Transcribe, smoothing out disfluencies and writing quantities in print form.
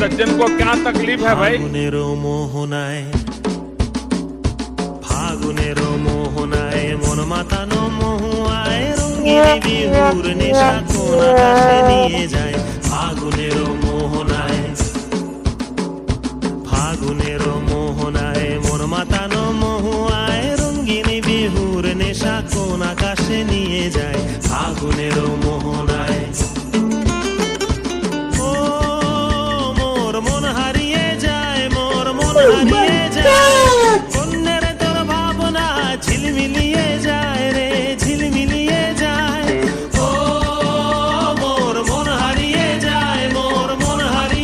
सज्जन को क्या तकलीफ है भाई? ফাগুনের মোহনায় মন মাতানো মহুয়ায় রঙিনী বিহুর নেশা কোন আকাশে নিয়ে যায়। ফাগুনের মোহনায় মন মাতানো মহুয়ায় রঙিনী বিহুর নেশা কোন আকাশে নিয়ে যায়। ফাগুনের